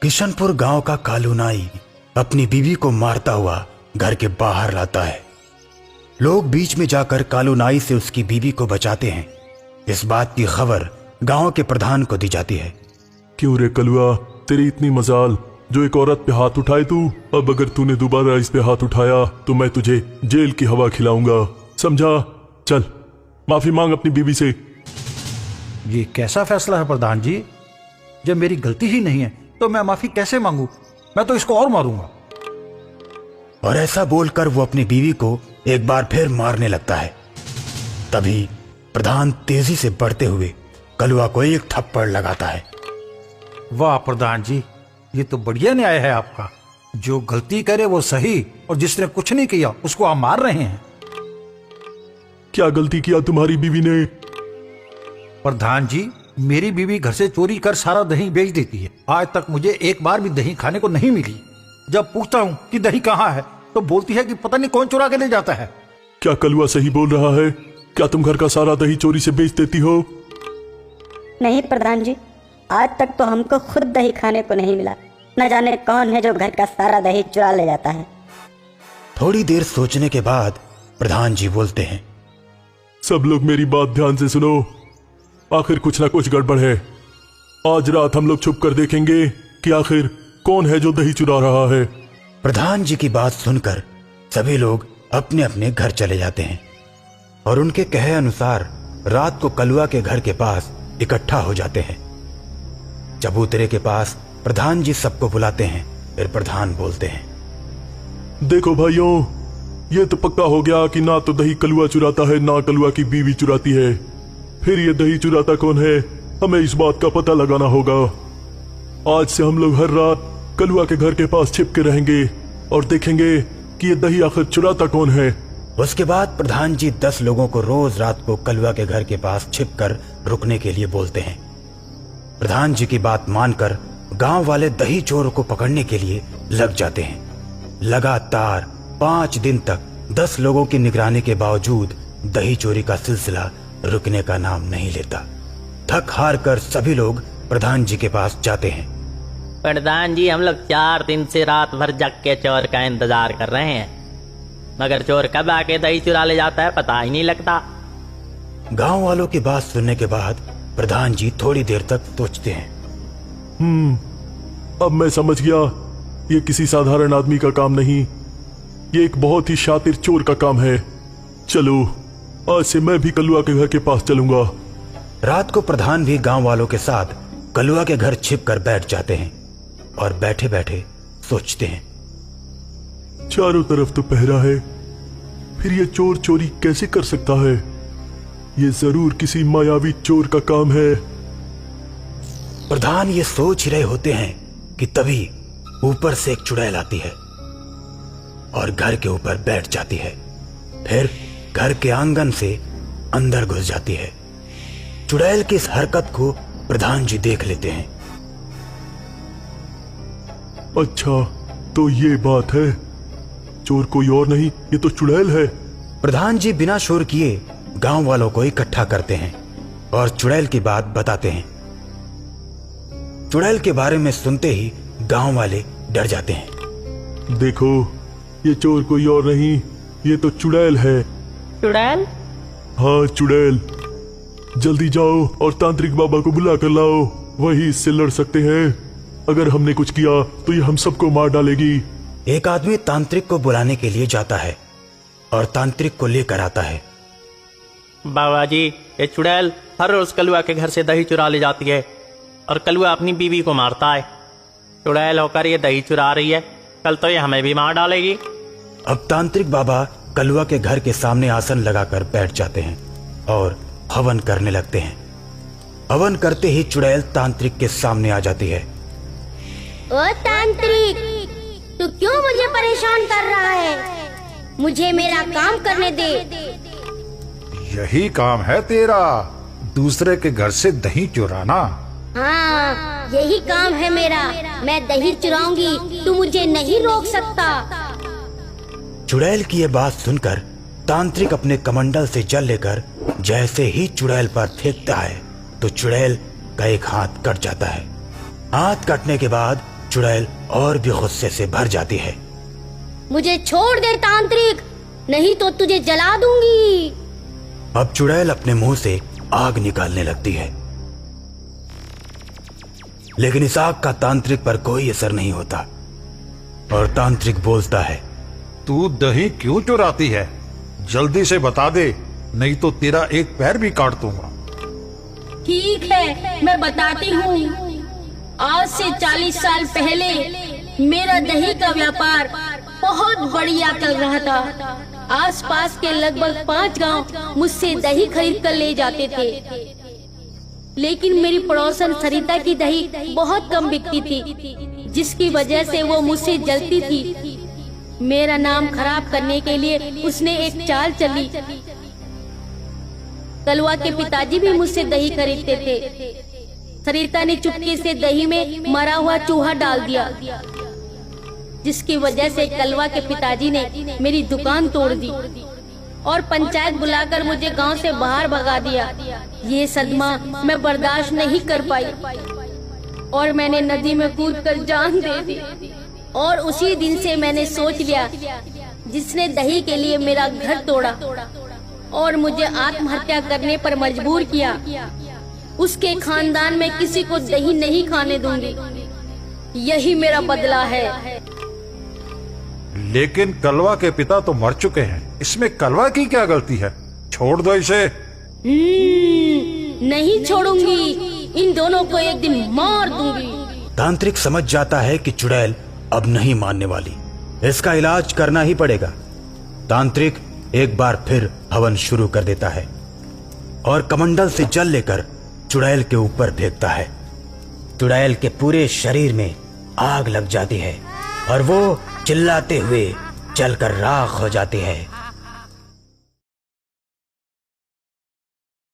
किशनपुर गांव का कालू नाई अपनी बीवी को मारता हुआ घर के बाहर लाता है। लोग बीच में जाकर कालू नाई से उसकी बीवी को बचाते हैं। इस बात की खबर गांव के प्रधान को दी जाती है। क्यों रे कलुआ, तेरी इतनी मजाल जो एक औरत पे हाथ उठाए तू। अब अगर तूने दोबारा इस पे हाथ उठाया तो मैं तुझे जेल की हवा खिलाऊंगा, समझा? चल माफी मांग अपनी बीवी से। ये कैसा फैसला है प्रधान जी? जब मेरी गलती ही नहीं है तो मैं माफी कैसे मांगू? मैं तो इसको और मारूंगा। और ऐसा बोलकर वो अपनी बीवी को एक बार फिर मारने लगता है। तभी प्रधान तेजी से बढ़ते हुए कलुआ को एक थप्पड़ लगाता है। वाह प्रधान जी, ये तो बढ़िया न्याय है आपका। जो गलती करे वो सही, और जिसने कुछ नहीं किया उसको आप मार रहे हैं। क्या गलती किया तुम्हारी बीवी ने? प्रधान जी, मेरी बीवी घर से चोरी कर सारा दही बेच देती है। आज तक मुझे एक बार भी दही खाने को नहीं मिली। जब पूछता हूँ कि दही कहाँ है तो बोलती है कि पता नहीं कौन चुरा के ले जाता है। क्या कलुआ सही बोल रहा है? क्या तुम घर का सारा दही चोरी से बेच देती हो? नहीं प्रधान जी, आज तक तो हमको खुद दही खाने को नहीं मिला। न जाने कौन है जो घर का सारा दही चुरा ले जाता है। थोड़ी देर सोचने के बाद प्रधान जी बोलते हैं, सब लोग मेरी बात ध्यान से सुनो। आखिर कुछ ना कुछ गड़बड़ है। आज रात हम लोग छुप कर देखेंगे कि आखिर कौन है जो दही चुरा रहा है। प्रधान जी की बात सुनकर सभी लोग अपने अपने घर चले जाते हैं और उनके कहे अनुसार रात को कलुआ के घर के पास इकट्ठा हो जाते हैं। चबूतरे के पास प्रधान जी सबको बुलाते हैं। फिर प्रधान बोलते हैं, देखो भाइयों, ये तो पक्का हो गया कि ना तो दही कलुआ चुराता है ना कलुआ की बीवी चुराती है। फिर ये दही चुराता कौन है, हमें इस बात का पता लगाना होगा। आज से हम लोग हर रात कलुआ के घर के पास छिप के रहेंगे और देखेंगे कि ये दही आखिर चुराता कौन है। उसके बाद प्रधान जी 10 लोगों को रोज रात को कलुआ के घर के पास छिपकर रुकने के लिए बोलते हैं। प्रधान जी की बात मानकर गांव वाले दही चोर को पकड़ने के लिए लग जाते हैं। लगातार 5 दिन तक 10 लोगों की निगरानी के बावजूद दही चोरी का सिलसिला रुकने का नाम नहीं लेता। थक हार कर सभी लोग प्रधान जी के पास जाते हैं। प्रधान जी, हम लोग 4 दिन से रात भर जग के चोर का इंतजार कर रहे हैं, मगर चोर कब आके दही चुरा ले जाता है पता ही नहीं लगता। गांव वालों की बात सुनने के बाद प्रधान जी थोड़ी देर तक सोचते हैं। अब मैं समझ गया, ये किसी साधारण आदमी का काम नहीं, ये एक बहुत ही शातिर चोर का काम है। चलो आज से मैं भी कलुआ के घर के पास चलूंगा। रात को प्रधान भी गांव वालों के साथ कलुआ के घर छिपकर बैठ जाते हैं और बैठे बैठे सोचते हैं। चारों तरफ तो पहरा है, फिर ये चोर चोरी कैसे कर सकता है? ये जरूर किसी मायावी चोर का काम है। प्रधान ये सोच ही रहे होते हैं कि तभी ऊपर से एक चुड़ैल आती है और घर के ऊपर बैठ जाती है। फिर घर के आंगन से अंदर घुस जाती है। चुड़ैल की इस हरकत को प्रधान जी देख लेते हैं। अच्छा, तो ये बात है, चोर कोई और नहीं, ये तो चुड़ैल है। प्रधान जी बिना शोर किए गांव वालों को इकट्ठा करते हैं और चुड़ैल की बात बताते हैं। चुड़ैल के बारे में सुनते ही गांव वाले डर जाते हैं। देखो, ये चोर कोई और नहीं, ये तो चुड़ैल है। चुड़ैल? हाँ चुड़ैल। जल्दी जाओ और तांत्रिक बाबा को बुला कर लाओ, वही इससे लड़ सकते हैं। अगर हमने कुछ किया तो ये हम सबको मार डालेगी। एक आदमी तांत्रिक को बुलाने के लिए जाता है और तांत्रिक को लेकर आता है। बाबा जी, ये चुड़ैल हर रोज कलुआ के घर से दही चुरा ले जाती है और कलुआ अपनी बीवी को मारता है। चुड़ैल होकर ये दही चुरा रही है, कल तो ये हमें भी मार डालेगी। अब तांत्रिक बाबा कलुआ के घर के सामने आसन लगाकर बैठ जाते हैं और हवन करने लगते हैं। हवन करते ही चुड़ैल तांत्रिक के सामने आ जाती है। ओ तांत्रिक, तू क्यों मुझे परेशान कर रहा है? मुझे मेरा काम करने दे। यही काम है तेरा, दूसरे के घर से दही चुराना? हाँ, यही काम है मेरा। मैं दही चुराऊंगी, तू मुझे नहीं रोक सकता। चुड़ैल की यह बात सुनकर तांत्रिक अपने कमंडल से जल लेकर जैसे ही चुड़ैल पर फेंकता है तो चुड़ैल का एक हाथ कट जाता है। हाथ कटने के बाद चुड़ैल और भी गुस्से से भर जाती है। मुझे छोड़ दे तांत्रिक, नहीं तो तुझे जला दूंगी। अब चुड़ैल अपने मुंह से आग निकालने लगती है, लेकिन इस आग का तांत्रिक पर कोई असर नहीं होता और तांत्रिक बोलता है, तू दही क्यों चुराती है? जल्दी से बता दे, नहीं तो तेरा एक पैर भी काट दूंगा। ठीक है, मैं बताती हूँ। आज से 40 साल पहले मेरा दही का व्यापार बहुत बढ़िया चल रहा था। आसपास के लगभग 5 गांव मुझसे दही खरीद कर ले जाते थे, लेकिन मेरी पड़ोसन सरिता की दही बहुत कम बिकती थी, जिसकी वजह से वो मुझसे जलती थी। मेरा नाम खराब करने के लिए उसने एक चाल चली। कलवा के पिताजी भी मुझसे दही खरीदते थे। सरिता ने चुपके से दही में मरा हुआ चूहा डाल दिया, जिसकी वजह से कलवा के पिताजी ने मेरी दुकान तोड़ दी और पंचायत बुलाकर मुझे गांव से बाहर भगा दिया। ये सदमा मैं बर्दाश्त नहीं कर पाई और मैंने नदी में कूदकर जान दे दी। और उसी दिन से मैंने सोच लिया, जिसने दही के लिए मेरा घर तोड़ा और मुझे आत्महत्या करने पर मजबूर किया, उसके खानदान में किसी को दही नहीं खाने दूंगी। यही मेरा बदला है। लेकिन कलवा के पिता तो मर चुके हैं, इसमें कलवा की क्या गलती है? छोड़ दो इसे। नहीं छोड़ूंगी, इन दोनों को एक दिन मार दूंगी। तांत्रिक समझ जाता है कि चुड़ैल अब नहीं मानने वाली, इसका इलाज करना ही पड़ेगा। तांत्रिक एक बार फिर हवन शुरू कर देता है और कमंडल से जल लेकर चुड़ैल के ऊपर फेंकता है। चुड़ैल के पूरे शरीर में आग लग जाती है और वो चिल्लाते हुए जलकर राख हो जाती है।